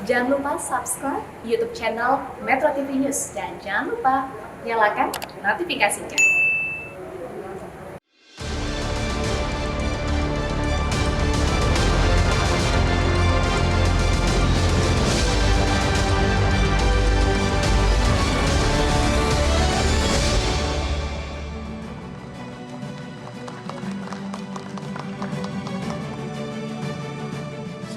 Jangan lupa subscribe YouTube channel Metro TV News dan jangan lupa nyalakan notifikasinya.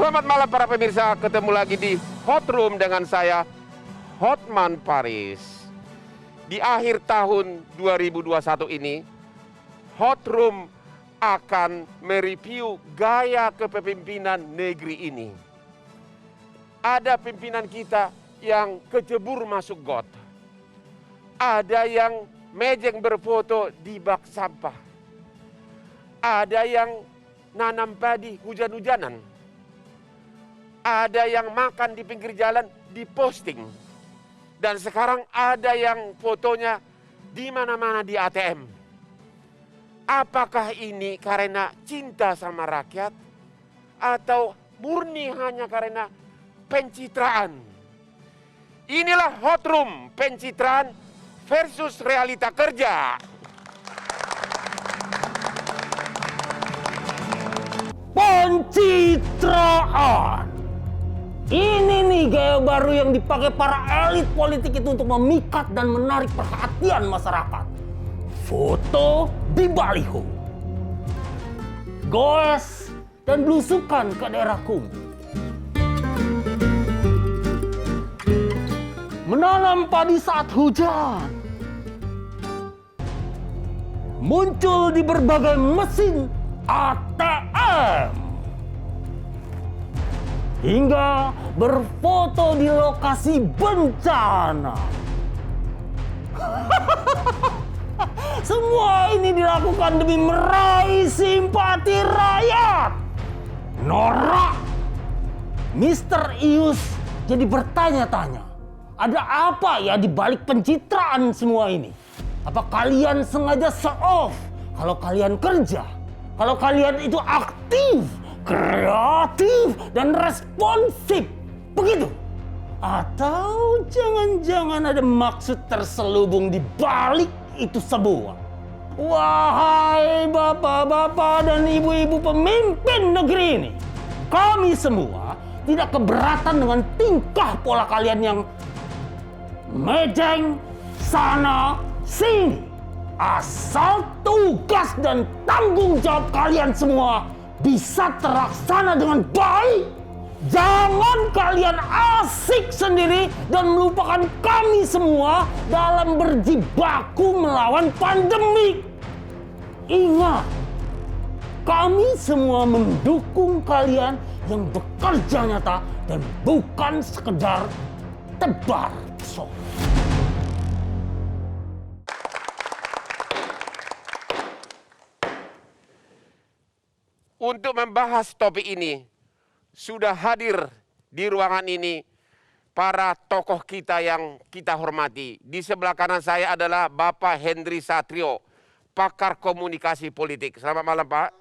Selamat malam para pemirsa, ketemu lagi di Hot Room dengan saya, Hotman Paris. Di akhir tahun 2021 ini, Hot Room akan mereview gaya kepemimpinan negeri ini. Ada pimpinan kita yang kecebur masuk got. Ada yang mejeng berfoto di bak sampah. Ada yang nanam padi hujan-hujanan. Ada yang makan di pinggir jalan diposting. Dan sekarang ada yang fotonya di mana-mana di ATM. Apakah ini karena cinta sama rakyat atau murni hanya karena pencitraan? Inilah Hot Room, pencitraan versus realita kerja. Pencitraan. Ini nih gaya baru yang dipakai para elit politik itu untuk memikat dan menarik perhatian masyarakat. Foto di baliho, goes dan belusukan ke daerah kumuh. Menanam padi saat hujan. Muncul di berbagai mesin ATM. Hingga berfoto di lokasi bencana. Semua ini dilakukan demi meraih simpati rakyat. Norak. Mr. Ius jadi bertanya-tanya, ada apa ya di balik pencitraan semua ini? Apa kalian sengaja show off kalau kalian kerja? Kalau kalian itu aktif, kreatif, dan responsif, begitu? Atau jangan-jangan ada maksud terselubung di balik itu semua? Wahai bapak-bapak dan ibu-ibu pemimpin negeri ini, kami semua tidak keberatan dengan tingkah pola kalian yang mejeng sana sini. Asal tugas dan tanggung jawab kalian semua bisa terlaksana dengan baik. Jangan kalian asik sendiri dan melupakan kami semua dalam berjibaku melawan pandemi. Ingat, kami semua mendukung kalian yang bekerja nyata dan bukan sekedar tebar pesona. Untuk membahas topik ini, sudah hadir di ruangan ini para tokoh kita yang kita hormati. Di sebelah kanan saya adalah Bapak Hendri Satrio, pakar komunikasi politik. Selamat malam Pak.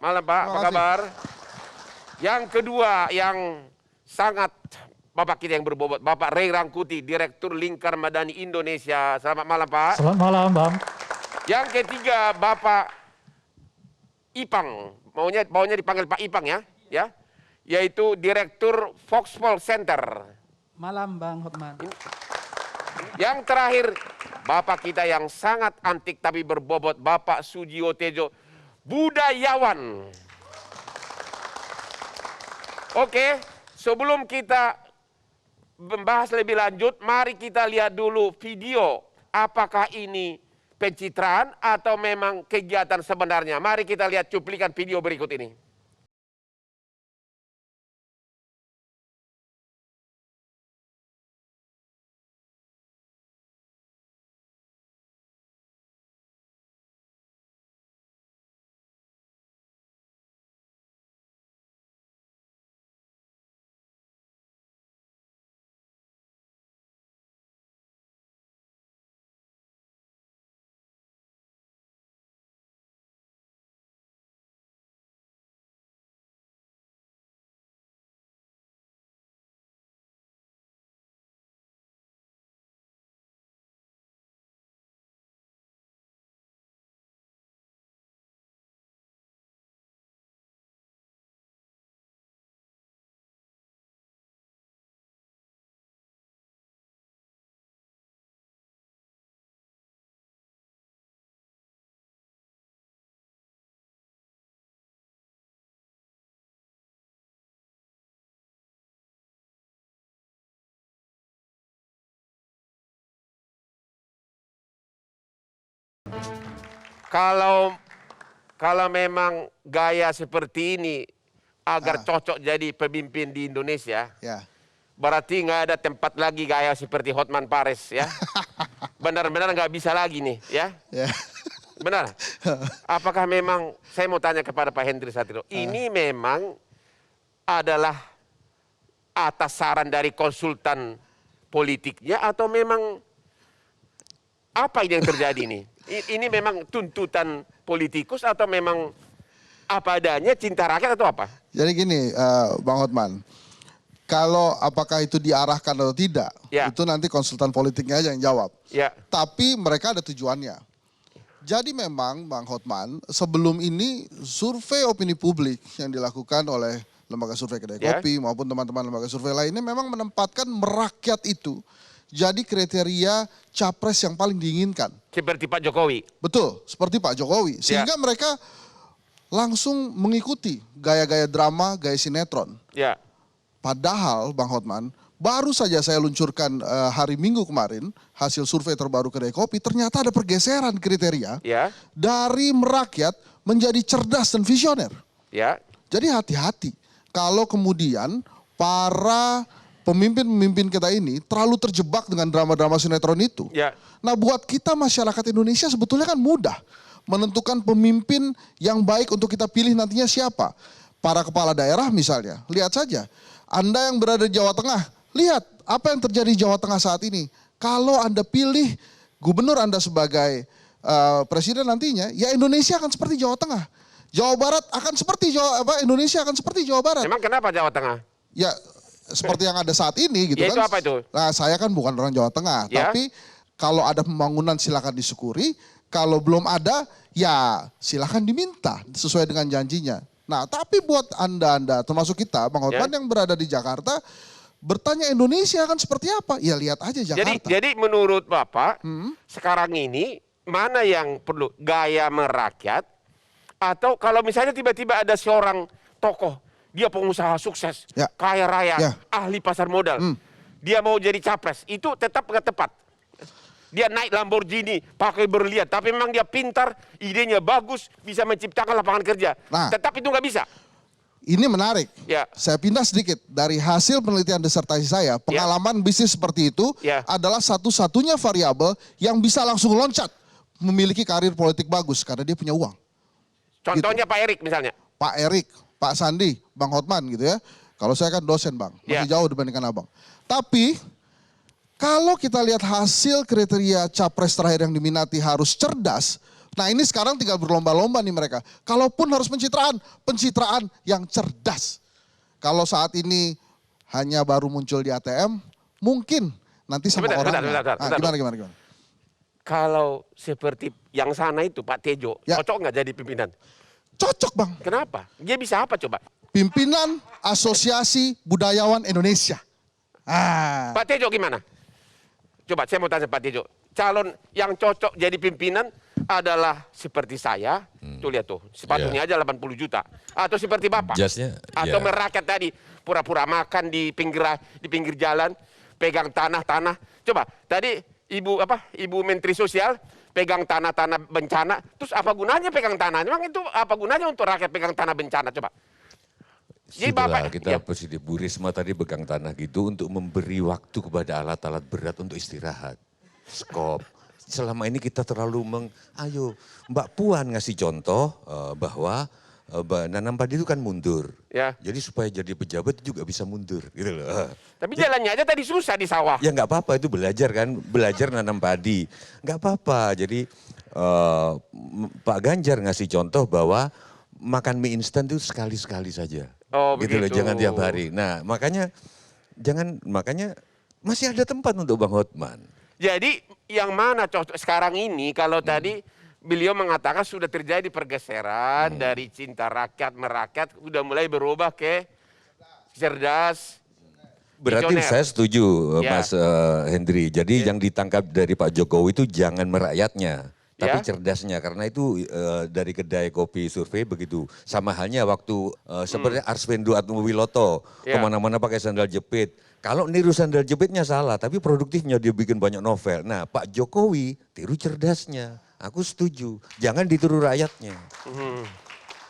Malam Pak, apa kabar? Yang kedua yang sangat Bapak kita yang berbobot, Bapak Ray Rangkuti, Direktur Lingkar Madani Indonesia. Selamat malam Pak. Selamat malam Bang. Yang ketiga Bapak Ipang, maunya dipanggil Pak Ipang ya, yaitu Direktur Foxpol Center. Malam Bang Hotman. Yang terakhir, Bapak kita yang sangat antik tapi berbobot, Bapak Sujiwo Tejo, budayawan. Oke, sebelum kita membahas lebih lanjut, mari kita lihat dulu video. Apakah ini pencitraan atau memang kegiatan sebenarnya? Mari kita lihat cuplikan video berikut ini. Kalau memang gaya seperti ini agar cocok jadi pemimpin di Indonesia, Ya. berarti nggak ada tempat lagi gaya seperti Hotman Paris ya. Benar-benar nggak bisa lagi nih ya. Ya. Benar. Apakah memang, saya mau tanya kepada Pak Hendri Satrio, ini memang adalah atas saran dari konsultan politiknya atau memang apa ini yang terjadi nih? Ini memang tuntutan politikus atau memang apa adanya cinta rakyat atau apa? Jadi gini, Bang Hotman, kalau apakah itu diarahkan atau tidak, Ya. itu nanti konsultan politiknya aja yang jawab. Ya, Tapi mereka ada tujuannya. Jadi memang Bang Hotman, sebelum ini survei opini publik yang dilakukan oleh lembaga survei Kedai Ya. Kopi maupun teman-teman lembaga survei lainnya memang menempatkan merakyat itu jadi kriteria capres yang paling diinginkan. seperti Pak Jokowi. Betul, seperti Pak Jokowi. Sehingga mereka langsung mengikuti gaya-gaya drama, gaya sinetron. Ya, Padahal Bang Hotman, baru saja saya luncurkan hari Minggu kemarin hasil survei terbaru Kedai Kopi, ternyata ada pergeseran kriteria ya, dari merakyat menjadi cerdas dan visioner. ya. Jadi hati-hati kalau kemudian para pemimpin-pemimpin kita ini terlalu terjebak dengan drama-drama sinetron itu. Ya. Nah buat kita masyarakat Indonesia sebetulnya kan mudah menentukan pemimpin yang baik untuk kita pilih nantinya siapa. Para kepala daerah misalnya, lihat saja. Anda yang berada di Jawa Tengah, lihat apa yang terjadi di Jawa Tengah saat ini. Kalau Anda pilih gubernur Anda sebagai presiden nantinya, ya Indonesia akan seperti Jawa Tengah. Jawa Barat akan seperti Indonesia akan seperti Jawa Barat. Emang kenapa Jawa Tengah? Ya seperti yang ada saat ini gitu Ya, kan. itu apa itu? Nah saya kan bukan orang Jawa Tengah, Ya. tapi kalau ada pembangunan silakan disyukuri, kalau belum ada ya silakan diminta sesuai dengan janjinya. Nah tapi buat anda termasuk kita Bang Hotman yang berada di Jakarta, bertanya Indonesia akan seperti apa? Ya lihat aja Jakarta. Jadi menurut Bapak, sekarang ini mana yang perlu gaya merakyat atau kalau misalnya tiba-tiba ada seorang tokoh, dia pengusaha sukses, Ya. kaya raya, Ya. ahli pasar modal, dia mau jadi capres, itu tetap nggak tepat. Dia naik Lamborghini, pakai berlian, tapi memang dia pintar, idenya bagus, bisa menciptakan lapangan kerja. Nah. Tetap itu nggak bisa. Ini menarik. Ya. Saya pindah sedikit dari hasil penelitian disertasi saya. Pengalaman bisnis seperti itu Ya. adalah satu-satunya variabel yang bisa langsung loncat memiliki karir politik bagus karena dia punya uang. Contohnya Pak Erik misalnya. Pak Erik, Pak Sandi, Bang Hotman gitu ya. Kalau saya kan dosen Bang, masih Ya. jauh dibandingkan Abang. Tapi kalau kita lihat hasil kriteria capres terakhir yang diminati harus cerdas. Nah ini sekarang tinggal berlomba-lomba nih mereka. Kalaupun harus pencitraan yang cerdas. Kalau saat ini hanya baru muncul di ATM, mungkin nanti sama Sebentar, orang. sebentar, sebentar. Gimana? Kalau seperti yang sana itu Pak Tejo, Ya. cocok nggak jadi pimpinan? Cocok Bang. Kenapa? Dia bisa apa coba? Pimpinan Asosiasi Budayawan Indonesia. Pak Tejo gimana? Coba saya mau tanya Pak Tejo. Calon yang cocok jadi pimpinan adalah seperti saya. Tuh lihat tuh, sepatunya aja 80 juta. Atau seperti Bapak. Jasnya, Atau ya. merakyat tadi, pura-pura makan di pinggir jalan, pegang tanah-tanah. Coba, tadi Ibu Menteri Sosial pegang tanah-tanah bencana. Terus apa gunanya pegang tanah? Memang itu apa gunanya untuk rakyat pegang tanah bencana? Coba. Jadi Sudahlah, Bapak, kita ya. Presiden Bu Risma tadi pegang tanah gitu untuk memberi waktu kepada alat-alat berat untuk istirahat. Skop. Selama ini kita terlalu ayo Mbak Puan ngasih contoh bahwa nanam padi itu kan mundur. Ya. Jadi supaya jadi pejabat juga bisa mundur gitu loh. Tapi jalannya aja tadi susah di sawah. Ya nggak apa-apa itu belajar kan, belajar nanam padi. Nggak apa-apa. Jadi Pak Ganjar ngasih contoh bahwa makan mie instan itu sekali-sekali saja. Oh, gitu loh, begitu. jangan tiap hari. Nah, makanya masih ada tempat untuk Bang Hotman. Jadi yang mana cocok sekarang ini kalau tadi beliau mengatakan sudah terjadi pergeseran dari cinta rakyat merakyat udah mulai berubah ke cerdas. Berarti visioner. saya setuju Ya. Mas Hendri. Jadi yang ditangkap dari Pak Jokowi itu jangan merakyatnya. Tapi Ya. cerdasnya, karena itu dari Kedai Kopi survei begitu. Sama halnya waktu seperti Arswendo Atmowiloto, Ya. kemana-mana pakai sandal jepit. Kalau niru sandal jepitnya salah, tapi produktifnya dia bikin banyak novel. Nah Pak Jokowi tiru cerdasnya. Aku setuju. Jangan ditiru rakyatnya.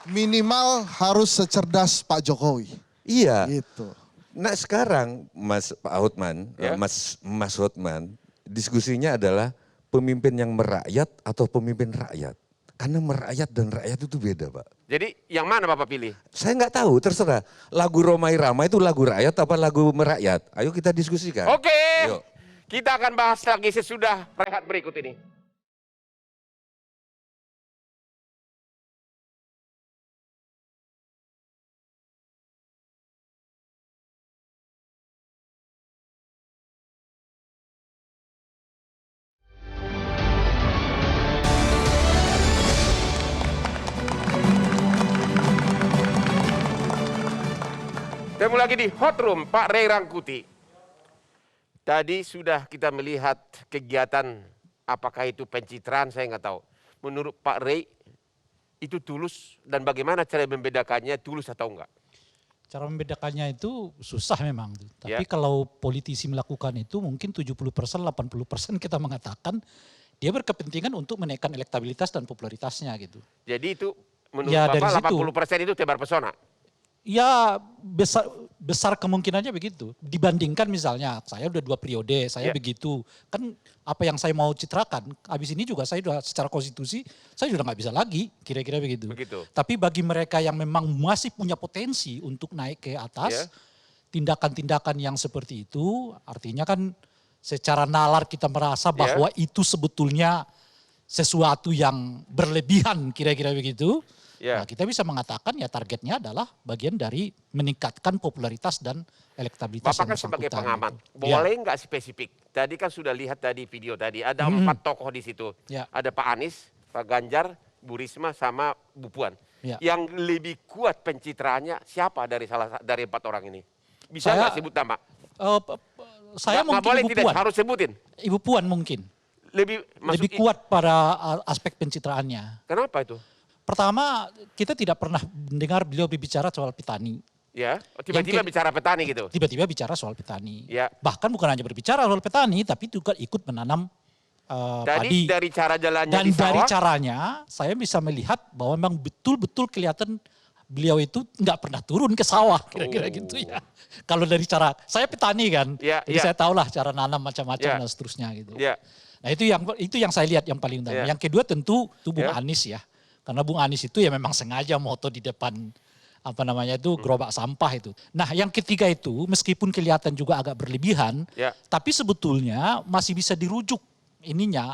Minimal harus secerdas Pak Jokowi. Iya. Gitu. Nah sekarang Pak Hotman, Ya. Mas Hotman, diskusinya adalah pemimpin yang merakyat atau pemimpin rakyat. Karena merakyat dan rakyat itu beda, Pak. Jadi yang mana Bapak pilih? Saya nggak tahu, terserah. Lagu Romai Rama itu lagu rakyat apa lagu merakyat? Ayo kita diskusikan. Oke, Yuk. kita akan bahas lagi sesudah rehat berikut ini. Ketemu lagi di Hot Room, Pak Ray Rangkuti. Tadi sudah kita melihat kegiatan, apakah itu pencitraan, saya nggak tahu. Menurut Pak Ray, itu tulus dan bagaimana cara membedakannya tulus atau enggak? Cara membedakannya itu susah memang. Tapi Ya. kalau politisi melakukan itu mungkin 70%, 80% kita mengatakan dia berkepentingan untuk menaikkan elektabilitas dan popularitasnya gitu. Jadi itu menurut Ya, dari Bapak situ. 80% itu tebar pesona. Ya besar kemungkinannya begitu. Dibandingkan misalnya saya udah 2 periode, saya Ya. begitu. Kan apa yang saya mau citrakan, habis ini juga saya sudah secara konstitusi, saya sudah nggak bisa lagi, kira-kira begitu. Begitu. Tapi bagi mereka yang memang masih punya potensi untuk naik ke atas, Ya. tindakan-tindakan yang seperti itu, artinya kan secara nalar kita merasa bahwa itu sebetulnya sesuatu yang berlebihan, kira-kira begitu. Ya. Nah, kita bisa mengatakan ya targetnya adalah bagian dari meningkatkan popularitas dan elektabilitas Bapak yang kan sebagai bersangkutan pengamat, gitu. Ya. boleh nggak spesifik? Tadi kan sudah lihat tadi video tadi, ada 4 tokoh di situ. Ya. Ada Pak Anies, Pak Ganjar, Bu Risma, sama Bu Puan. Ya. Yang lebih kuat pencitraannya siapa dari 4 orang ini? Bisa Saya- nggak sebut nama? Saya Nggak mungkin boleh Ibu tidak, Puan. harus sebutin. Ibu Puan mungkin Lebih lebih kuat pada aspek pencitraannya. Kenapa itu? Pertama, kita tidak pernah mendengar beliau berbicara soal petani. Ya, tiba-tiba bicara petani gitu. Tiba-tiba bicara soal petani. Ya. Bahkan bukan hanya berbicara soal petani, tapi juga ikut menanam Tadi padi. dari cara jalannya Dan di dari sawah, caranya, saya bisa melihat bahwa memang betul-betul kelihatan beliau itu nggak pernah turun ke sawah, kira-kira gitu ya. Kalau dari cara, saya petani kan, Ya, jadi ya. saya tahulah cara nanam macam-macam Ya. dan seterusnya gitu. ya, Nah itu yang saya lihat yang paling utama. Ya. Yang kedua tentu itu Bung Ya. Anies ya. Karena Bung Anies itu ya memang sengaja moto di depan gerobak sampah itu. Nah yang ketiga itu meskipun kelihatan juga agak berlebihan, Ya. tapi sebetulnya masih bisa dirujuk ininya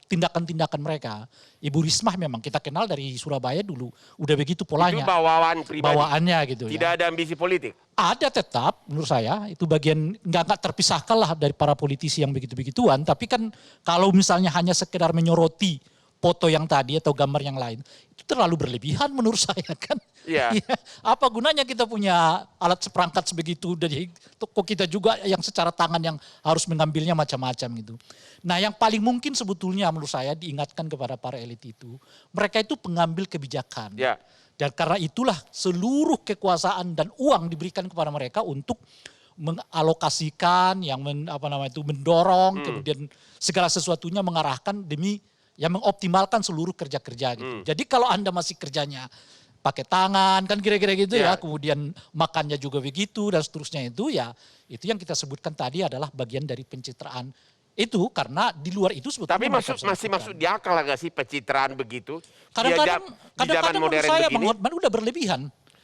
tindakan-tindakan mereka. Ibu Risma memang kita kenal dari Surabaya dulu, udah begitu itu polanya, bawaan pribadi. bawaannya gitu Tidak ya. ada ambisi politik. Ada tetap menurut saya itu bagian nggak terpisahkan lah dari para politisi yang begitu-begituan. Tapi kan kalau misalnya hanya sekedar menyoroti foto yang tadi atau gambar yang lain, itu terlalu berlebihan menurut saya kan. Iya. Ya, apa gunanya kita punya alat seperangkat sebegitu dari toko kita juga yang secara tangan yang harus mengambilnya macam-macam gitu. Nah yang paling mungkin sebetulnya menurut saya diingatkan kepada para elit itu, mereka itu pengambil kebijakan. Ya. Dan karena itulah seluruh kekuasaan dan uang diberikan kepada mereka untuk mengalokasikan, yang mendorong, kemudian segala sesuatunya mengarahkan demi yang mengoptimalkan seluruh kerja-kerja gitu. Jadi kalau Anda masih kerjanya pakai tangan kan kira-kira gitu Ya. ya, kemudian makannya juga begitu dan seterusnya itu ya, itu yang kita sebutkan tadi adalah bagian dari pencitraan. Itu karena di luar itu sebetulnya Tapi mereka bisa masih lakukan. masuk di akal nggak sih pencitraan begitu? Kadang-kadang di zaman menurut modern saya begini, Bang Hotman udah berlebihan.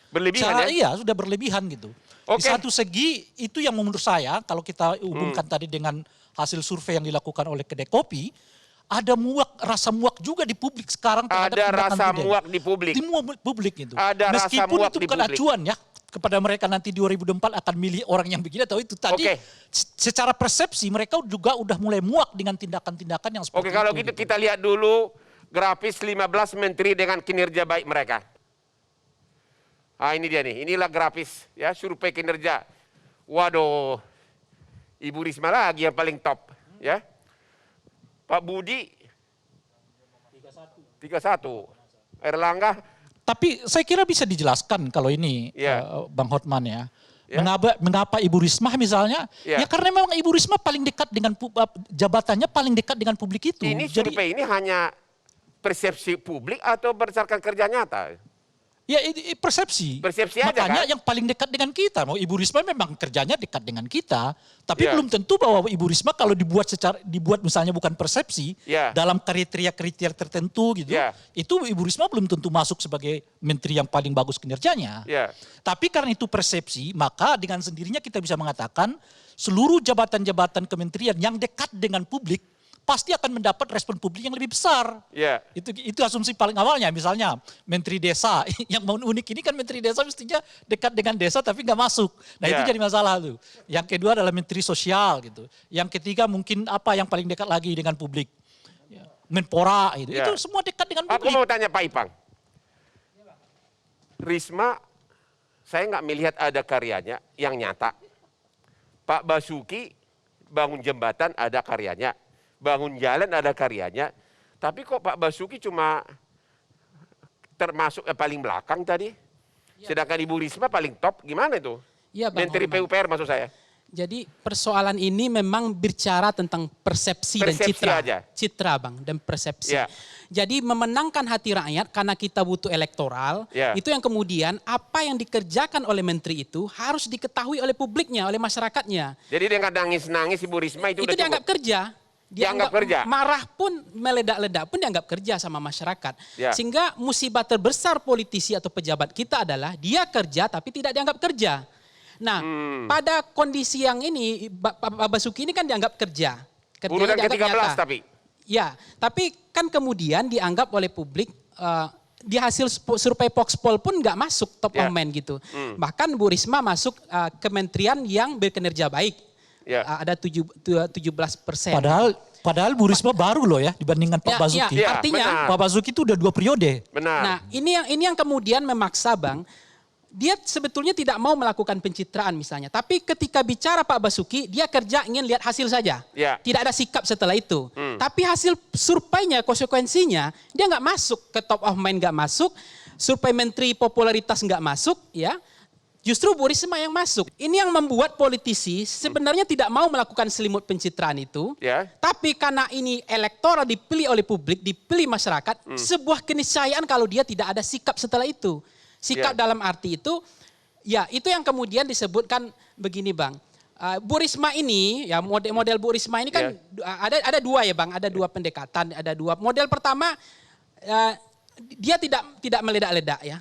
berlebihan ya? Iya, sudah berlebihan gitu. Di Oke. satu segi itu yang menurut saya kalau kita hubungkan tadi dengan hasil survei yang dilakukan oleh Kedai Kopi, ada rasa muak juga di publik sekarang terhadap Ada tindakan rasa Biden. muak di publik. Di publik gitu. Ada rasa Meskipun muak itu di bukan publik. acuan ya kepada mereka nanti 2024 akan milih orang yang begini atau itu. Tadi Oke. secara persepsi mereka juga udah mulai muak dengan tindakan-tindakan yang seperti Oke, kalau itu. gitu kita lihat dulu grafis 15 menteri dengan kinerja baik mereka. Ah ini dia nih, inilah grafis ya survei kinerja. Waduh, Ibu Risma lagi yang paling top ya. Pak Budi 31. Erlangga Tapi saya kira bisa dijelaskan kalau ini Iya. Bang Hotman ya. Ya. Mengapa Ibu Risma misalnya? Ya. Ya karena memang Ibu Risma paling dekat dengan jabatannya paling dekat dengan publik itu. ini Jadi survei ini hanya persepsi publik atau berdasarkan kerja nyata? Ya persepsi. Persepsi aja, Makanya kan? yang paling dekat dengan kita. Mau Ibu Risma memang kerjanya dekat dengan kita, tapi Ya. belum tentu bahwa Ibu Risma kalau dibuat misalnya bukan persepsi Ya. dalam kriteria-kriteria tertentu gitu, Ya. itu Ibu Risma belum tentu masuk sebagai menteri yang paling bagus kinerjanya. Ya. Tapi karena itu persepsi, maka dengan sendirinya kita bisa mengatakan seluruh jabatan-jabatan kementerian yang dekat dengan publik pasti akan mendapat respon publik yang lebih besar. Ya. Itu asumsi paling awalnya. Misalnya Menteri Desa, yang mau unik ini kan Menteri Desa mestinya dekat dengan desa tapi nggak masuk. Nah itu Ya. jadi masalah tuh. Yang kedua adalah Menteri Sosial gitu. Yang ketiga mungkin apa yang paling dekat lagi dengan publik. Ya. Menpora itu. Ya. Itu semua dekat dengan Aku publik. mau tanya Pak Ipang. Risma, saya nggak melihat ada karyanya yang nyata. Pak Basuki bangun jembatan ada karyanya. Bangun jalan ada karyanya. Tapi kok Pak Basuki cuma termasuk yang paling belakang tadi? Sedangkan Ibu Risma paling top, gimana itu? Iya, Bang Menteri Horman. PUPR maksud saya. Jadi persoalan ini memang bicara tentang persepsi dan Persepsi citra. aja. Citra Bang, dan persepsi. Ya. Jadi memenangkan hati rakyat karena kita butuh elektoral, Ya. itu yang kemudian apa yang dikerjakan oleh menteri itu harus diketahui oleh publiknya, oleh masyarakatnya. Jadi dengan nangis-nangis Ibu Risma itu Itu udah dianggap cukup. kerja. Dianggap kerja. Marah pun, meledak-ledak pun dianggap kerja sama masyarakat. Ya. Sehingga musibah terbesar politisi atau pejabat kita adalah dia kerja tapi tidak dianggap kerja. Nah, pada kondisi yang ini, Pak Basuki ini kan dianggap kerja. Kerjanya Urutan dianggap ke-13 nyata. tapi. Ya, tapi kan kemudian dianggap oleh publik di hasil survei Voxpol pun nggak masuk top Ya. of mind gitu. Bahkan Bu Risma masuk kementerian yang berkinerja baik. Ya. Ada 17%. Padahal Bu Risma baru loh ya dibandingkan Pak Ya, Basuki. ya, artinya benar. Pak Basuki itu udah 2 periode. Benar. Nah, ini yang kemudian memaksa Bang, dia sebetulnya tidak mau melakukan pencitraan misalnya. Tapi ketika bicara Pak Basuki, dia kerja ingin lihat hasil saja. Ya. Tidak ada sikap setelah itu. Tapi hasil surveinya, konsekuensinya, dia nggak masuk ke top of mind, nggak masuk. Survei menteri popularitas nggak masuk, ya. Justru Bu Risma yang masuk. Ini yang membuat politisi sebenarnya tidak mau melakukan selimut pencitraan itu. Ya. Tapi karena ini elektoral dipilih oleh publik, dipilih masyarakat, sebuah keniscayaan kalau dia tidak ada sikap setelah itu. Sikap Ya. dalam arti itu, ya itu yang kemudian disebutkan begini Bang. Bu Risma ini, ya model Bu Risma ini kan ada dua ya Bang, ada dua pendekatan, ada dua. Model pertama, dia tidak meledak-ledak ya.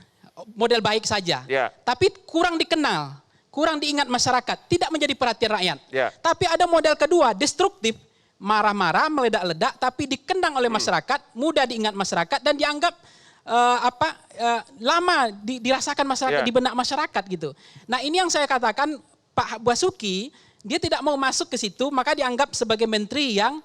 Model baik saja, Ya. tapi kurang dikenal, kurang diingat masyarakat, tidak menjadi perhatian rakyat. Ya. Tapi ada model kedua, destruktif, marah-marah, meledak-ledak, tapi dikenang oleh masyarakat, mudah diingat masyarakat dan dianggap lama dirasakan masyarakat, Ya. di benak masyarakat gitu. Nah ini yang saya katakan Pak Basuki, dia tidak mau masuk ke situ, maka dianggap sebagai menteri yang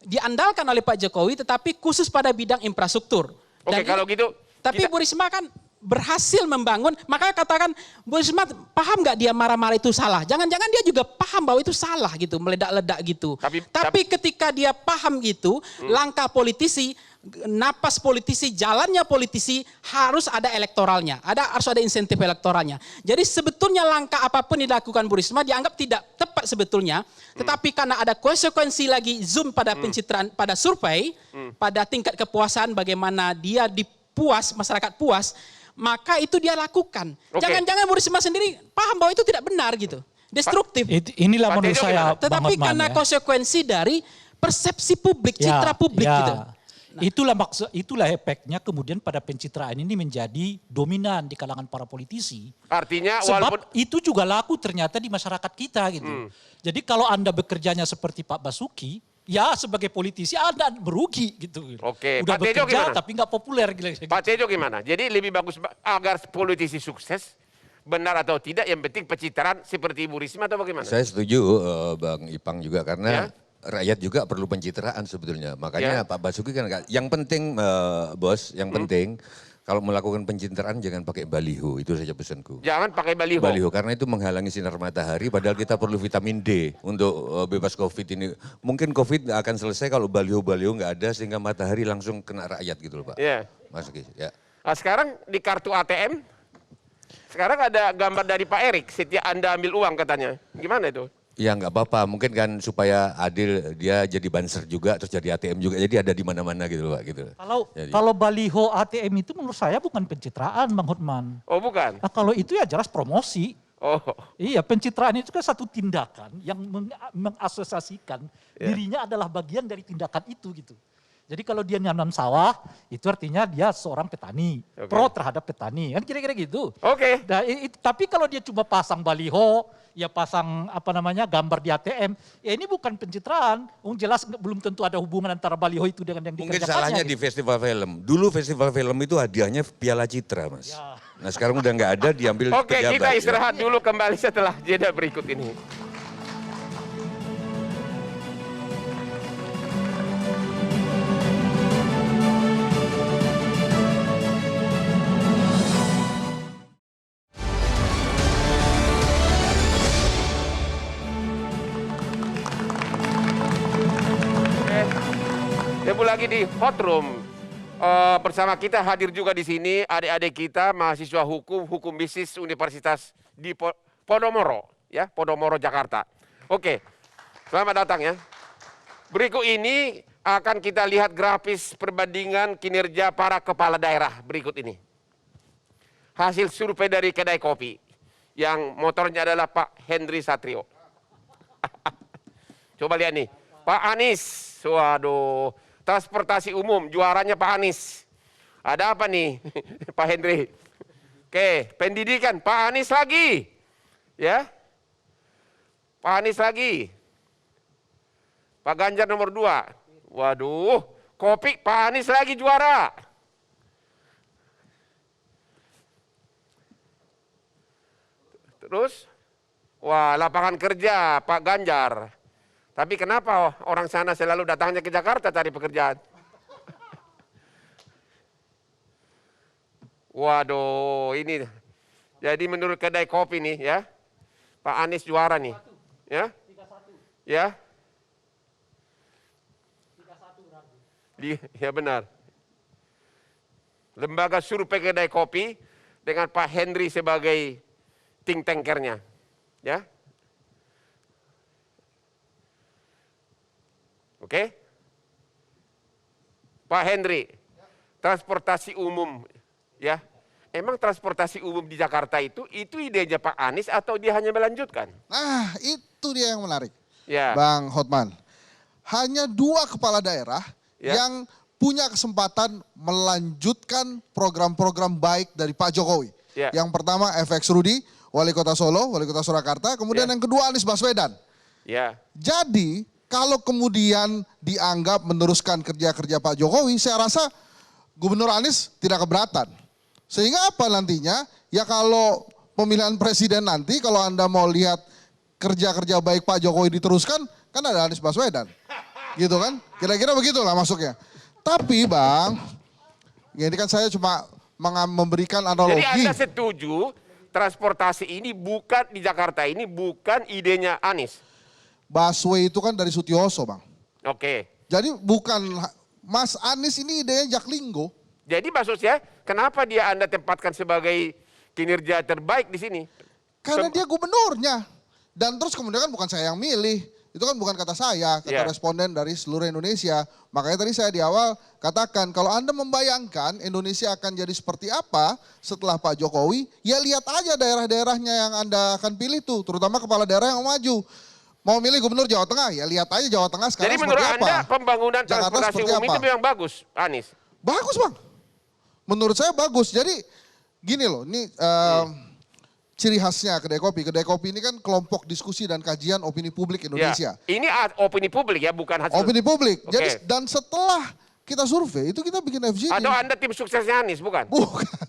diandalkan oleh Pak Jokowi, tetapi khusus pada bidang infrastruktur. Oke, kalau gitu. Tapi Bu Risma kan berhasil membangun, maka katakan Bu Risma paham nggak dia marah-marah itu salah? Jangan-jangan dia juga paham bahwa itu salah gitu, meledak-ledak gitu. Tapi ketika dia paham gitu, langkah politisi, napas politisi, jalannya politisi harus ada elektoralnya, harus ada insentif elektoralnya. Jadi sebetulnya langkah apapun yang dilakukan Bu Risma dianggap tidak tepat sebetulnya, tetapi karena ada konsekuensi lagi zoom pada pencitraan, pada survei, pada tingkat kepuasan bagaimana dia dipuas, masyarakat puas, maka itu dia lakukan. Oke. Jangan-jangan Bu Risma sendiri paham bahwa itu tidak benar gitu. Destruktif. Inilah Pak menurut Tejo saya gimana? Bang Tetapi Hotman, karena ya. konsekuensi dari persepsi publik, citra publik ya. gitu. Itulah efeknya kemudian pada pencitraan ini menjadi dominan di kalangan para politisi. Artinya Sebab walaupun itu juga laku ternyata di masyarakat kita gitu. Jadi kalau Anda bekerjanya seperti Pak Basuki, ya sebagai politisi Anda merugi gitu. Oke, Udah Pak Tejo bekerja gimana? tapi nggak populer gitu. Pak Tejo gimana? Jadi lebih bagus agar politisi sukses, benar atau tidak, yang penting pencitraan seperti Ibu Risma atau bagaimana? Saya setuju Bang Ipang juga karena Ya. rakyat juga perlu pencitraan sebetulnya. Makanya Ya. Pak Basuki kan yang penting Bos, yang penting kalau melakukan pencitraan jangan pakai baliho, itu saja pesanku. Jangan pakai baliho. Baliho karena itu menghalangi sinar matahari padahal kita perlu vitamin D untuk bebas Covid ini. Mungkin Covid nggak akan selesai kalau baliho-baliho nggak ada sehingga matahari langsung kena rakyat gitu loh Pak. Ya. Mas Uki, ya. Nah, sekarang di kartu ATM, sekarang ada gambar dari Pak Erik, setiap Anda ambil uang katanya. Gimana itu? Ya nggak apa-apa, mungkin kan supaya adil dia jadi banser juga, terus jadi ATM juga, jadi ada di mana-mana gitu Pak. Gitu. Kalau baliho ATM itu menurut saya bukan pencitraan Bang Hotman. Oh bukan? Nah, kalau itu ya jelas promosi. Oh. Iya, pencitraan itu kan satu tindakan yang mengasosiasikan dirinya adalah bagian dari tindakan itu gitu. Jadi kalau dia nanam sawah, itu artinya dia seorang petani, pro terhadap petani, kan kira-kira gitu. Oke. Nah, tapi kalau dia cuma pasang baliho, ya pasang gambar di ATM, ya ini bukan pencitraan. Jelas belum tentu ada hubungan antara baliho itu dengan yang Mungkin dikerjakannya. salahnya gitu. di festival film. Dulu festival film itu hadiahnya Piala Citra, Mas. Ya. Nah sekarang udah nggak ada, diambil Oke, pejabat. kita istirahat dulu, kembali setelah jeda berikut ini. Ketemu lagi di Hot Room. Bersama kita hadir juga di sini adik-adik kita mahasiswa hukum bisnis Universitas di Podomoro, ya, Podomoro Jakarta. Oke, selamat datang ya. Berikut ini akan kita lihat grafis perbandingan kinerja para kepala daerah berikut ini. Hasil survei dari kedai kopi yang motornya adalah Pak Henry Satrio. Coba lihat nih, Pak Anies, waduh. Transportasi umum, juaranya Pak Anies. Ada apa nih, Pak Henry? Oke, pendidikan, Pak Anies lagi. Ya, Pak Anies lagi. Pak Ganjar nomor 2. Waduh, kopi, Pak Anies lagi juara. Terus, wah lapangan kerja, Pak Ganjar. Tapi kenapa orang sana selalu datangnya ke Jakarta cari pekerjaan? Waduh, ini. Jadi menurut kedai kopi nih ya, Pak Anies juara nih. Ya? Ya? Ya benar. Lembaga survei kedai kopi dengan Pak Henry sebagai think tankernya. Ya? Oke? Pak Henry, transportasi umum, ya. Emang transportasi umum di Jakarta itu idenya Pak Anies atau dia hanya melanjutkan? Nah, itu dia yang menarik. Ya. Bang Hotman. Hanya 2 kepala daerah yang punya kesempatan melanjutkan program-program baik dari Pak Jokowi. Ya. Yang pertama FX Rudi, Wali Kota Solo, Wali Kota Surakarta. Kemudian yang kedua Anies Baswedan. Ya. Jadi kalau kemudian dianggap meneruskan kerja-kerja Pak Jokowi, saya rasa Gubernur Anies tidak keberatan. Sehingga apa nantinya? Ya kalau pemilihan presiden nanti, kalau Anda mau lihat kerja-kerja baik Pak Jokowi diteruskan, kan ada Anies Baswedan. Gitu kan? Kira-kira begitulah masuknya. Tapi Bang, ini kan saya cuma memberikan analogi. Jadi Anda setuju transportasi ini bukan di Jakarta ini bukan idenya Anies? Busway itu kan dari Sutioso Bang. Oke. Jadi bukan Mas Anies ini idenya Jaklinggo. Jadi maksudnya kenapa dia Anda tempatkan sebagai kinerja terbaik di sini? Karena dia gubernurnya. Dan terus kemudian kan bukan saya yang milih. Itu kan bukan kata saya, kata responden dari seluruh Indonesia. Makanya tadi saya di awal katakan kalau Anda membayangkan Indonesia akan jadi seperti apa setelah Pak Jokowi, ya lihat aja daerah-daerahnya yang Anda akan pilih tuh, terutama kepala daerah yang maju. Mau milih gubernur Jawa Tengah, ya lihat aja Jawa Tengah sekarang jadi seperti apa. menurut Anda pembangunan Jakarta transportasi seperti umum apa? itu memang bagus, Anies? Bagus Bang. Menurut saya bagus. Jadi gini loh, ini ciri khasnya kedai kopi. Kedai kopi ini kan kelompok diskusi dan kajian opini publik Indonesia. Ya. Ini opini publik ya, bukan hasil. Opini publik. Oke. Jadi dan setelah kita survei itu kita bikin FGD. Atau Anda tim suksesnya Anies, bukan? Bukan.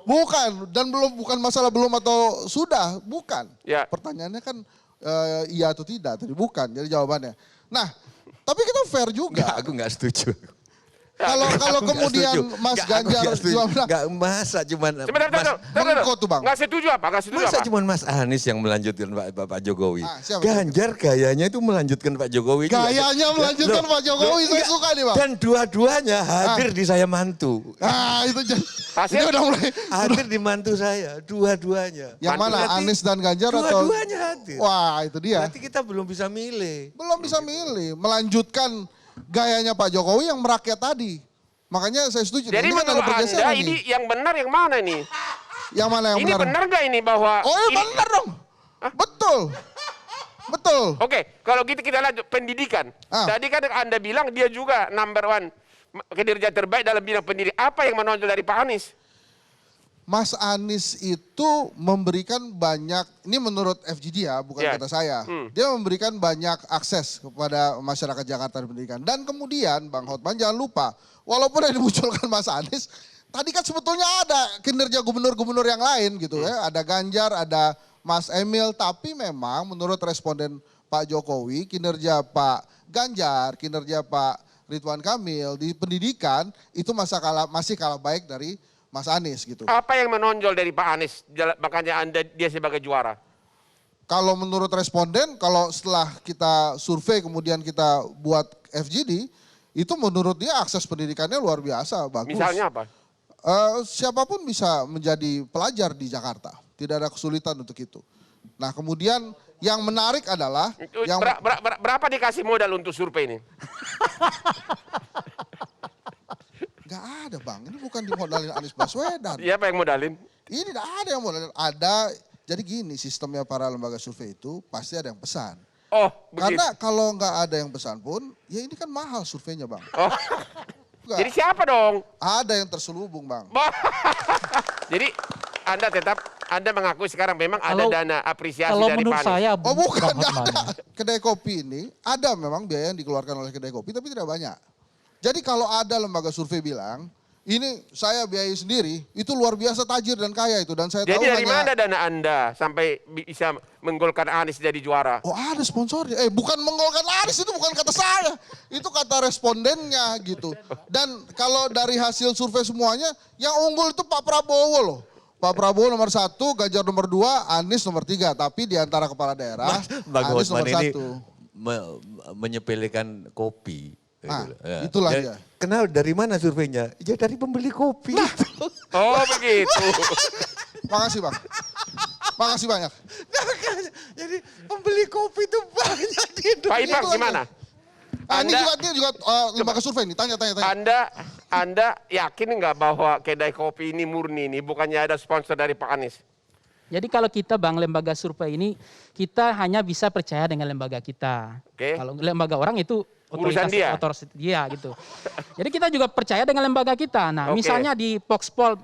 Bukan. Dan bukan masalah belum atau sudah, bukan. Ya. Pertanyaannya kan iya atau tidak tadi, bukan. Jadi jawabannya. Nah, tapi kita fair juga. Enggak, aku nggak setuju. Kalau kemudian Mas Ganjar Enggak masa cuman Sebentar, Mengko tuh, Bang. Nggak setuju apa? Nggak setuju masa apa? cuman Mas Anies yang melanjutkan Pak Jokowi. Siapa? Ganjar gayanya itu melanjutkan Pak Jokowi. juga. Gayanya melanjutkan Pak Jokowi, saya enggak. suka nih, Bang. Dan dua-duanya hadir di saya mantu. Itu Hasil? ini udah mulai. Hadir di mantu saya, dua-duanya. Yang mana, Berarti Anies dan Ganjar atau? Dua-duanya hadir. Wah, itu dia. Berarti kita belum bisa milih. Belum bisa milih, melanjutkan gayanya Pak Jokowi yang merakyat tadi. Makanya saya setuju. Jadi Ini kan ada menurut Anda pergeseran nih. ini yang benar yang mana nih? Yang mana yang Ini benar nggak ini bahwa... Oh iya ini- benar dong. Betul. Betul. Oke, kalau gitu kita lanjut pendidikan. Tadi kan Anda bilang dia juga number one kinerja terbaik dalam bidang pendidikan. Apa yang menonjol dari Pak Anies? Mas Anies itu memberikan banyak, ini menurut FGD ya, bukan Ya. kata saya. Dia memberikan banyak akses kepada masyarakat Jakarta di pendidikan. Dan kemudian Bang Hotman jangan lupa, walaupun yang dimunculkan Mas Anies, tadi kan sebetulnya ada kinerja gubernur-gubernur yang lain gitu ya. Ada Ganjar, ada Mas Emil, tapi memang menurut responden Pak Jokowi, kinerja Pak Ganjar, kinerja Pak Ridwan Kamil di pendidikan itu masih kalah baik dari Mas Anies gitu. Apa yang menonjol dari Pak Anies? Makanya dia sebagai juara. Kalau menurut responden, kalau setelah kita survei kemudian kita buat FGD, itu menurut dia akses pendidikannya luar biasa, bagus. Misalnya apa? Siapapun bisa menjadi pelajar di Jakarta, tidak ada kesulitan untuk itu. Nah kemudian yang menarik adalah yang Berapa dikasih modal untuk survei ini? nggak ada Bang, ini bukan dimodalin Anies Baswedan. Siapa yang modalin? Ini tidak ada yang modalin, ada. Jadi gini sistemnya para lembaga survei itu pasti ada yang pesan. Oh, begitu. Karena kalau nggak ada yang pesan pun, ya ini kan mahal surveinya Bang. Oh. Nggak. Jadi siapa dong? Ada yang terselubung Bang. Jadi Anda mengakui sekarang memang ada Kalau- dana apresiasi Kalau dari menurut Pak Anies. saya, Oh bukan, Bang nggak Hotman, ada. Kedai kopi ini ada memang biaya yang dikeluarkan oleh kedai kopi tapi tidak banyak. Jadi kalau ada lembaga survei bilang, ini saya biayai sendiri, itu luar biasa tajir dan kaya itu. Dan saya Jadi tahu dari hanya, mana dana Anda sampai bisa menggolkan Anies jadi juara? oh ada sponsornya. Bukan menggolkan Anies, itu bukan kata saya. Itu kata respondennya gitu. Dan kalau dari hasil survei semuanya, yang unggul itu Pak Prabowo loh. Pak Prabowo nomor 1, Ganjar nomor 2, Anies nomor 3. Tapi di antara kepala daerah, Bang Anies Hotman nomor ini 1. menyepelekan kopi. Ah, Gitu. Ya. itulah Ya, dia. Kenal dari mana surveinya? Ya dari pembeli kopi. Oh begitu. Makasih Bang. Makasih banyak. Jadi pembeli kopi itu banyak di Pak Indonesia. Ipang gimana? Ini juga lembaga survei nih, tanya. Anda yakin nggak bahwa kedai kopi ini murni nih, bukannya ada sponsor dari Pak Anies? Jadi kalau kita Bang lembaga survei ini, kita hanya bisa percaya dengan lembaga kita. Oke. Kalau lembaga orang itu Urusan dia. otoritas dia gitu. Jadi kita juga percaya dengan lembaga kita. Nah, Oke. misalnya di Voxpol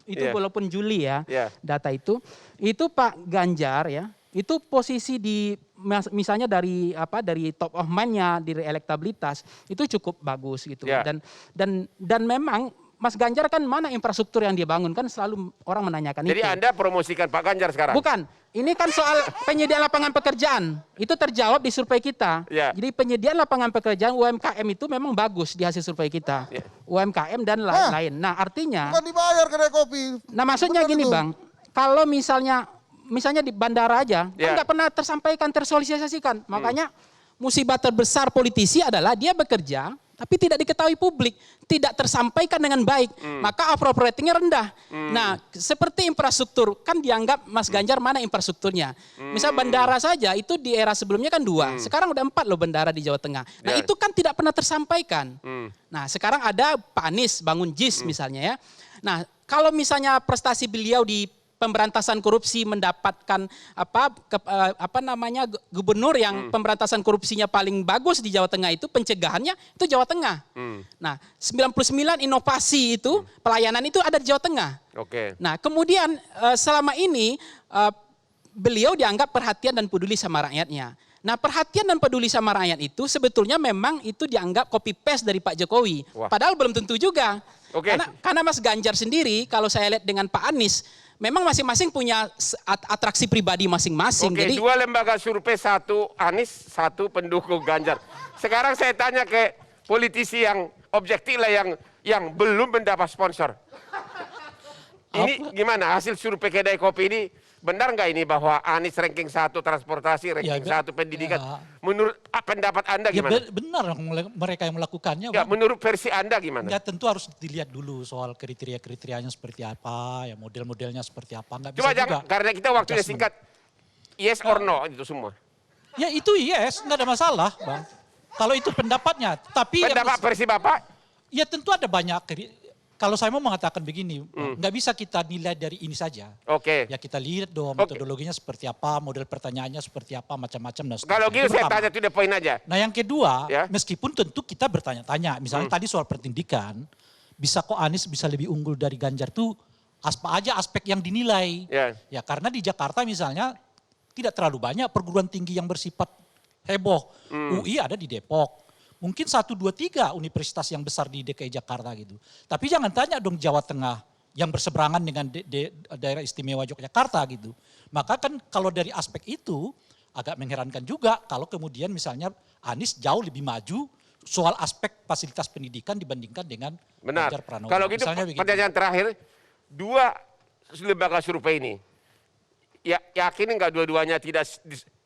itu Iya. walaupun Juli ya, Iya. data itu Pak Ganjar ya, itu posisi di misalnya dari top of mind-nya, dari elektabilitas itu cukup bagus gitu. Iya. Dan memang Mas Ganjar kan mana infrastruktur yang dia bangun kan selalu orang menanyakan Jadi itu. Anda promosikan Pak Ganjar sekarang? Bukan, ini kan soal penyediaan lapangan pekerjaan. Itu terjawab di survei kita. Ya. Jadi penyediaan lapangan pekerjaan UMKM itu memang bagus di hasil survei kita. Ya. UMKM dan lain-lain. Nah artinya, Bukan dibayar kedai kopi. nah maksudnya Benar gini itu. Bang, kalau misalnya di bandara aja, kan Ya. nggak pernah tersampaikan, tersosialisasikan. Makanya musibah terbesar politisi adalah dia bekerja, tapi tidak diketahui publik, tidak tersampaikan dengan baik, maka approval ratingnya rendah. Nah, seperti infrastruktur, kan dianggap Mas Ganjar mana infrastrukturnya. Misal bandara saja, itu di era sebelumnya kan 2, sekarang udah 4 loh bandara di Jawa Tengah. Nah Ya. itu kan tidak pernah tersampaikan. Nah sekarang ada Pak Anies bangun JIS misalnya ya. Nah kalau misalnya prestasi beliau di pemberantasan korupsi mendapatkan gubernur yang pemberantasan korupsinya paling bagus di Jawa Tengah itu pencegahannya itu Jawa Tengah. Nah, 99 inovasi itu pelayanan itu ada di Jawa Tengah. Oke. Nah, kemudian selama ini beliau dianggap perhatian dan peduli sama rakyatnya. Nah, perhatian dan peduli sama rakyat itu sebetulnya memang itu dianggap copy paste dari Pak Jokowi. Wah. Padahal belum tentu juga. Oke. Karena Mas Ganjar sendiri kalau saya lihat dengan Pak Anies memang masing-masing punya atraksi pribadi masing-masing. Oke, Jadi 2 lembaga survei, 1 Anies, 1 pendukung Ganjar. Sekarang saya tanya ke politisi yang objektif lah yang belum mendapat sponsor. Ini gimana hasil survei kedai kopi ini? Benar nggak ini bahwa Anies ranking 1 transportasi, ranking 1 pendidikan? Menurut pendapat Anda gimana? Benar mereka yang melakukannya. Ya, menurut versi Anda gimana? Ya tentu harus dilihat dulu soal kriteria-kriterianya seperti apa, ya model-modelnya seperti apa. Nggak bisa Coba juga jangan, karena kita waktunya singkat. Yes or no itu semua. Ya itu yes, nggak ada masalah, Bang. Kalau itu pendapatnya, tapi Pendapat versi Bapak? ya tentu ada banyak. Kalau saya mau mengatakan begini, nggak bisa kita nilai dari ini saja. Oke. Ya kita lihat dong metodologinya seperti apa, model pertanyaannya seperti apa, macam-macam dan seterusnya. Kalau gitu Itu saya pertama. tanya to the point aja. Nah yang kedua, Ya. meskipun tentu kita bertanya-tanya, misalnya tadi soal pendidikan, bisa kok Anies bisa lebih unggul dari Ganjar tuh aspek yang dinilai. Ya. Ya karena di Jakarta misalnya tidak terlalu banyak perguruan tinggi yang bersifat heboh. UI ada di Depok. Mungkin 1, 2, 3 universitas yang besar di DKI Jakarta gitu. Tapi jangan tanya dong Jawa Tengah yang berseberangan dengan daerah istimewa Yogyakarta gitu. Maka kan kalau dari aspek itu agak mengherankan juga kalau kemudian misalnya Anies jauh lebih maju soal aspek fasilitas pendidikan dibandingkan dengan Benar. Ganjar Pranowo. Kalau gitu Misalnya begitu. pertanyaan terakhir, 2 lembaga survei ini, ya yakin nggak dua-duanya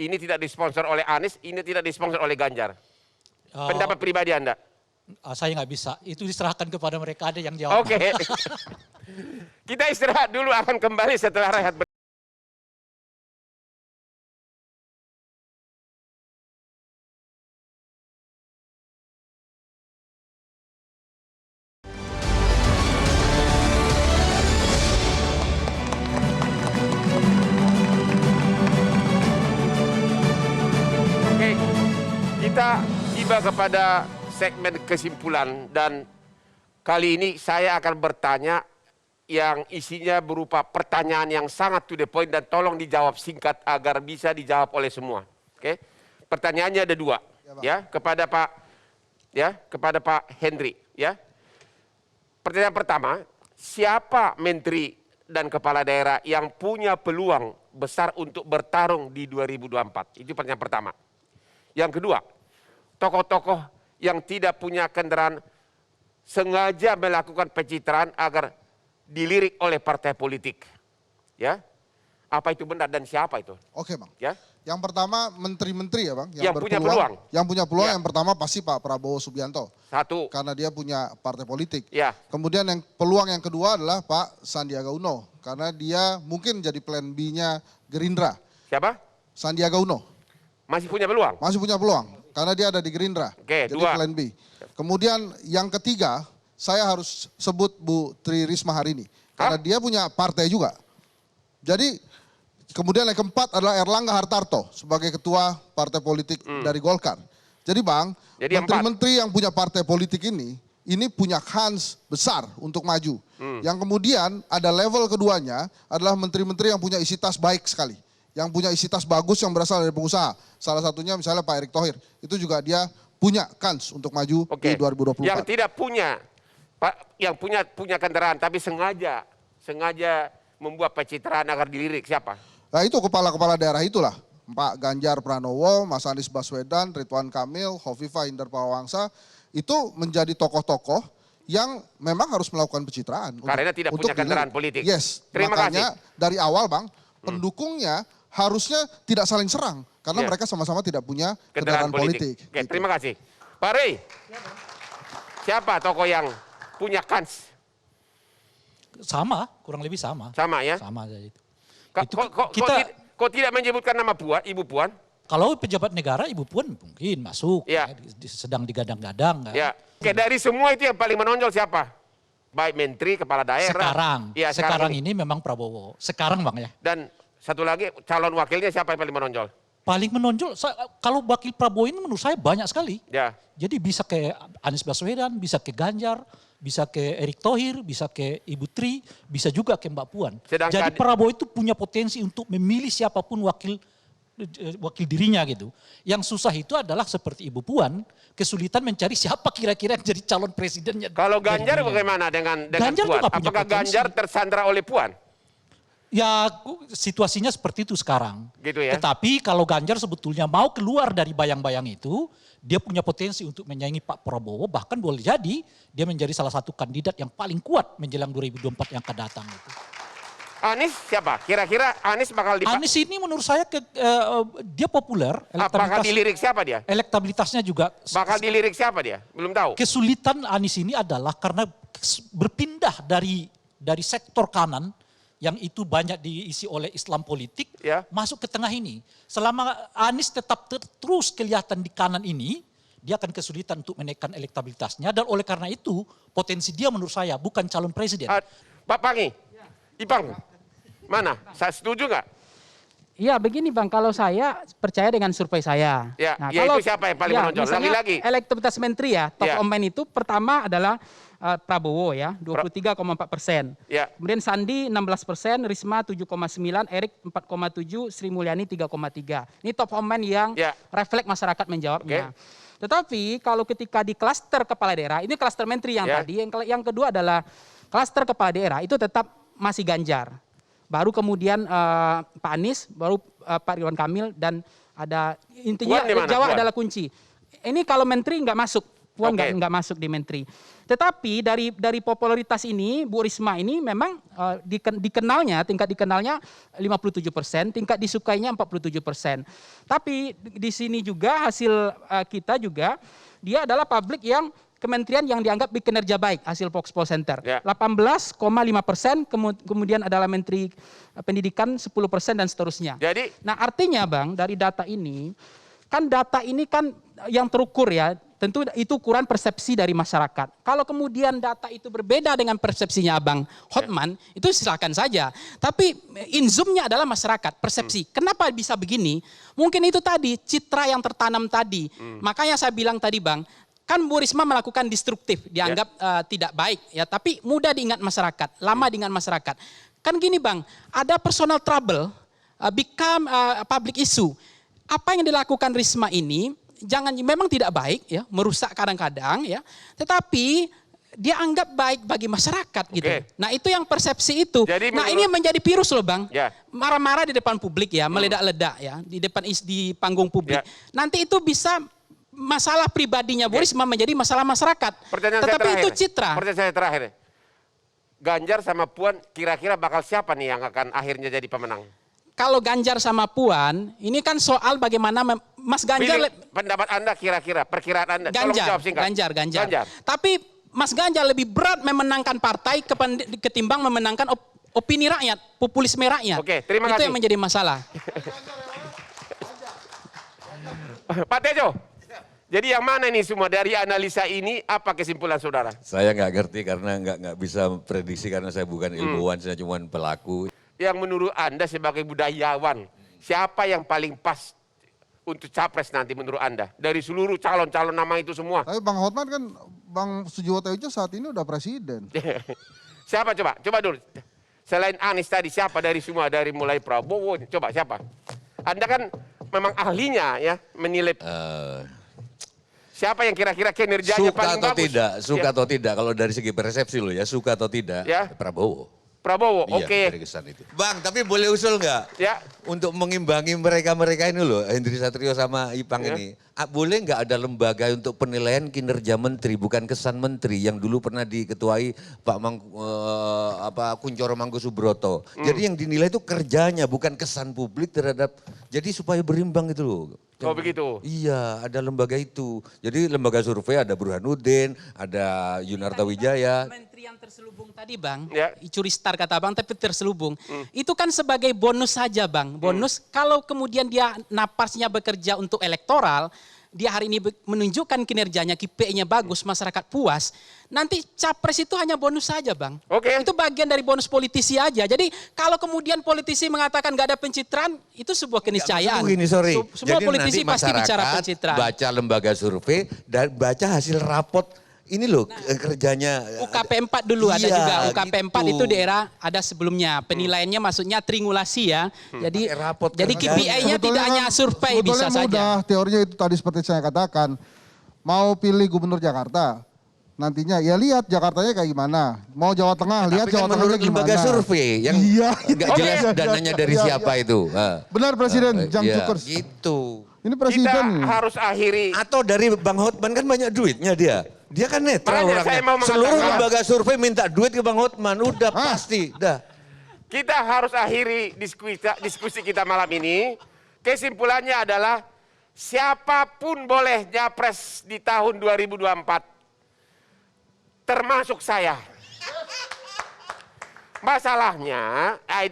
ini tidak disponsor oleh Anies, ini tidak disponsor oleh Ganjar? Pendapat pribadi Anda? Saya nggak bisa, itu diserahkan kepada mereka, ada yang jawab. Oke. Kita istirahat dulu, akan kembali setelah rehat. Oke, kita tiba kepada segmen kesimpulan dan kali ini saya akan bertanya yang isinya berupa pertanyaan yang sangat to the point dan tolong dijawab singkat agar bisa dijawab oleh semua. Oke, pertanyaannya ada 2 ya kepada Pak Henry ya. Pertanyaan pertama, siapa menteri dan kepala daerah yang punya peluang besar untuk bertarung di 2024? Itu pertanyaan pertama. Yang kedua, tokoh-tokoh yang tidak punya kendaraan sengaja melakukan pencitraan agar dilirik oleh partai politik. Ya, apa itu benar dan siapa itu? Oke Bang. Ya, Yang pertama menteri-menteri ya Bang. Yang punya peluang. Yang punya peluang Ya. yang pertama pasti Pak Prabowo Subianto. 1. Karena dia punya partai politik. Ya, Kemudian peluang yang kedua adalah Pak Sandiaga Uno. Karena dia mungkin jadi plan B-nya Gerindra. siapa? Sandiaga Uno. Masih punya peluang? Masih punya peluang. Karena dia ada di Gerindra. Oke, jadi 2. plan B. Kemudian yang ketiga, saya harus sebut Bu Tri Risma hari ini. Karena dia punya partai juga. Jadi kemudian yang keempat adalah Erlangga Hartarto sebagai ketua partai politik dari Golkar. Jadi Bang, Jadi menteri-menteri yang punya partai politik ini punya kans besar untuk maju. Yang kemudian ada level keduanya adalah menteri-menteri yang punya isi tas baik sekali. Yang punya isi tas bagus yang berasal dari pengusaha. Salah satunya misalnya Pak Erick Thohir. Itu juga dia punya kans untuk maju di 2024. Yang tidak punya, Pak, yang punya kendaraan tapi sengaja membuat pencitraan agar dilirik siapa? Nah itu kepala-kepala daerah itulah. Pak Ganjar Pranowo, Mas Anies Baswedan, Ridwan Kamil, Khofifah Indar Parawansa. Itu menjadi tokoh-tokoh yang memang harus melakukan pencitraan. Karena tidak punya kendaraan politik. Yes, Terima makanya dari awal Bang, pendukungnya harusnya tidak saling serang. Karena mereka sama-sama tidak punya kendaraan politik. Oke, Gitu. terima kasih. Pak Rey, siapa tokoh yang punya kans? Sama, kurang lebih sama. Sama ya? Sama saja itu. Kok tidak menyebutkan nama Ibu Puan? Kalau pejabat negara Ibu Puan mungkin masuk, Ya. sedang digadang-gadang. Kan? Ya. Oke, dari semua itu yang paling menonjol siapa? Baik menteri, kepala daerah. Sekarang ini memang Prabowo. Sekarang Bang ya. Dan satu lagi calon wakilnya siapa yang paling menonjol? Paling menonjol, kalau wakil Prabowo ini menurut saya banyak sekali. Ya. Jadi bisa ke Anies Baswedan, bisa ke Ganjar, bisa ke Erick Thohir, bisa ke Ibu Tri, bisa juga ke Mbak Puan. Jadi Prabowo itu punya potensi untuk memilih siapapun wakil dirinya gitu. Yang susah itu adalah seperti Ibu Puan, kesulitan mencari siapa kira-kira yang jadi calon presidennya. Kalau Ganjar bagaimana dengan Ganjar Puan? juga punya Apakah potensi. Ganjar tersandra oleh Puan? Ya situasinya seperti itu sekarang. Gitu ya. Tetapi kalau Ganjar sebetulnya mau keluar dari bayang-bayang itu, dia punya potensi untuk menyaingi Pak Prabowo, bahkan boleh jadi dia menjadi salah satu kandidat yang paling kuat menjelang 2024 yang akan datang itu. Anies siapa? Kira-kira Anies bakal Anies ini menurut saya dia populer. bakal dilirik siapa dia? Elektabilitasnya juga. Bakal dilirik siapa dia? Belum tahu. Kesulitan Anies ini adalah karena berpindah dari sektor kanan yang itu banyak diisi oleh Islam politik, Ya. masuk ke tengah ini. Selama Anies tetap terus kelihatan di kanan ini, dia akan kesulitan untuk menaikkan elektabilitasnya. Dan oleh karena itu, potensi dia menurut saya bukan calon presiden. Pak Pangi, Ipang, mana? Saya setuju nggak? Iya begini Bang, kalau saya percaya dengan survei saya. Ya, itu siapa yang paling menonjol? Misalnya Lagi-lagi. elektabilitas menteri ya, top Ya. of mind itu pertama adalah Prabowo ya, 23,4%. Ya. Kemudian Sandi 16%, Risma 7,9%, Erik 4,7%, Sri Mulyani 3,3%. Ini top of mind yang Ya. refleks masyarakat menjawabnya. Tetapi kalau ketika di klaster kepala daerah, ini klaster menteri yang Ya. tadi, yang kedua adalah klaster kepala daerah, itu tetap masih Ganjar. Baru kemudian Pak Anies, baru Pak Ridwan Kamil, dan ada intinya Puan di mana? Jawa Puan? adalah kunci. Ini kalau menteri nggak masuk, Puan Oke. nggak masuk di menteri. Tetapi dari popularitas ini, Bu Risma ini memang tingkat dikenalnya 57%, tingkat disukainya 47%. Tapi di sini juga hasil kita juga, dia adalah publik yang kementerian yang dianggap berkinerja baik, hasil Foxpol Center. Ya. 18,5%, kemudian adalah Menteri Pendidikan 10% dan seterusnya. Jadi, Nah artinya Bang, dari data ini kan yang terukur ya, tentu itu ukuran persepsi dari masyarakat. Kalau kemudian data itu berbeda dengan persepsinya Abang Hotman, itu silakan saja. Tapi in-zoom-nya adalah masyarakat, persepsi. Kenapa bisa begini? Mungkin itu tadi, citra yang tertanam tadi. Makanya saya bilang tadi Bang, kan Bu Risma melakukan destruktif, dianggap tidak baik, ya. Tapi mudah diingat masyarakat, lama diingat masyarakat. Kan gini Bang, ada personal trouble, become public issue. Apa yang dilakukan Risma ini, memang tidak baik, ya, merusak kadang-kadang, ya. Tetapi dia anggap baik bagi masyarakat, gitu. Nah itu yang persepsi itu. Jadi ini menjadi virus loh Bang. Ya. Marah-marah di depan publik ya, meledak-ledak ya, di panggung publik. Ya. Nanti itu bisa masalah pribadinya Bu Risma menjadi masalah masyarakat. pertanyaan saya Tetapi terakhir. itu citra. Pertanyaan saya terakhir. Ganjar sama Puan kira-kira bakal siapa nih yang akan akhirnya jadi pemenang? Kalau Ganjar sama Puan, ini kan soal bagaimana Mas Ganjar. Pendapat Anda kira-kira, perkiraan Anda. Tolong jawab singkat. Ganjar. Tapi Mas Ganjar lebih berat memenangkan partai ketimbang memenangkan opini rakyat, populisme rakyat. Oke, terima Itu kasih. yang menjadi masalah. Pak Tejo, jadi yang mana ini semua dari analisa ini apa kesimpulan saudara? Saya nggak ngerti karena nggak bisa prediksi karena saya bukan ilmuwan, saya cuma pelaku. Yang menurut Anda sebagai budayawan, siapa yang paling pas untuk capres nanti menurut Anda? Dari seluruh calon-calon nama itu semua. Tapi Bang Hotman kan, Bang Sujiwo Tejo saat ini udah presiden. Siapa coba? Coba dulu. Selain Anies tadi, siapa dari semua? Dari mulai Prabowo, coba siapa? Anda kan memang ahlinya ya, menilai. Siapa yang kira-kira kinerjanya Suka paling atau bagus? tidak, suka atau tidak, kalau dari segi persepsi loh ya, suka atau tidak, Ya. Prabowo. Prabowo, Iya, oke. dari kesan itu. Bang, tapi boleh usul nggak? Ya. Untuk mengimbangi mereka-mereka ini loh, Hendri Satrio sama Ipang Ya. ini. Boleh nggak ada lembaga untuk penilaian kinerja menteri, bukan kesan menteri yang dulu pernah diketuai Pak Kuncoro Mangkusubroto. Jadi yang dinilai itu kerjanya, bukan kesan publik terhadap, jadi supaya berimbang itu loh. Oh begitu. Iya, ada lembaga itu. Jadi lembaga survei ada Burhanuddin, ada Yunarta Wijaya. Menteri yang terselubung tadi Bang, Ya. curi star kata Bang, tapi terselubung. Itu kan sebagai bonus saja Bang. Bonus kalau kemudian dia napasnya bekerja untuk elektoral, dia hari ini menunjukkan kinerjanya, KPI-nya bagus, masyarakat puas. Nanti capres itu hanya bonus saja Bang. Oke. Itu bagian dari bonus politisi aja. Jadi kalau kemudian politisi mengatakan gak ada pencitraan, itu sebuah keniscayaan. Gini, sorry. Semua Jadi politisi nanti pasti bicara masyarakat pencitraan. baca lembaga survei dan baca hasil rapot. Ini loh kerjanya. UKP 4 dulu ada Iya, juga. UKP 4 gitu. itu daerah ada sebelumnya. Penilaiannya maksudnya trimulasi ya. Jadi Pakai rapot jadi kerjanya. KPI-nya tidak hanya survei bisa sebetulnya mudah, saja. teorinya itu tadi seperti saya katakan. Mau pilih gubernur Jakarta, nantinya. Ya lihat Jakartanya kayak gimana. Mau Jawa Tengah, lihat Tapi Jawa kan Tengahnya menurut gimana. lembaga survei yang Iya. nggak jelas Iya, dananya iya, dari iya, siapa iya. itu. Benar Presiden, jam Iya, cukers. gitu. Ini Kita Presiden. harus akhiri. Atau dari Bang Hotman kan banyak duitnya dia. Dia kan netral Makanya saya mau orangnya. Seluruh mengatakan- lembaga survei minta duit ke Bang Hotman. Udah pasti, dah. Kita harus akhiri diskusi kita malam ini. Kesimpulannya adalah siapapun boleh nyapres di tahun 2024. Termasuk saya.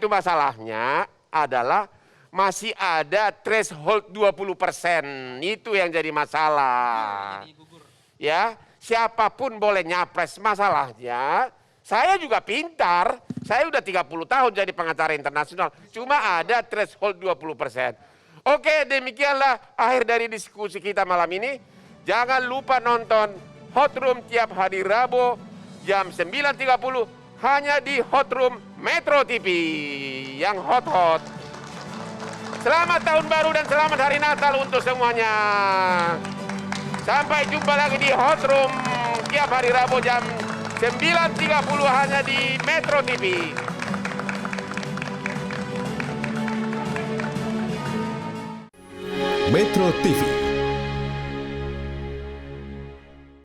Masalahnya adalah masih ada threshold 20%. Itu yang jadi masalah. Ya, siapapun boleh nyapres. Masalahnya saya juga pintar. Saya udah 30 tahun jadi pengacara internasional. Cuma ada threshold 20%. Oke, demikianlah akhir dari diskusi kita malam ini. Jangan lupa nonton Hot Room tiap hari Rabu jam 9.30 hanya di Hot Room Metro TV yang hot-hot. Selamat tahun baru dan selamat hari Natal untuk semuanya. Sampai jumpa lagi di Hot Room tiap hari Rabu jam 9.30 hanya di Metro TV. Metro TV,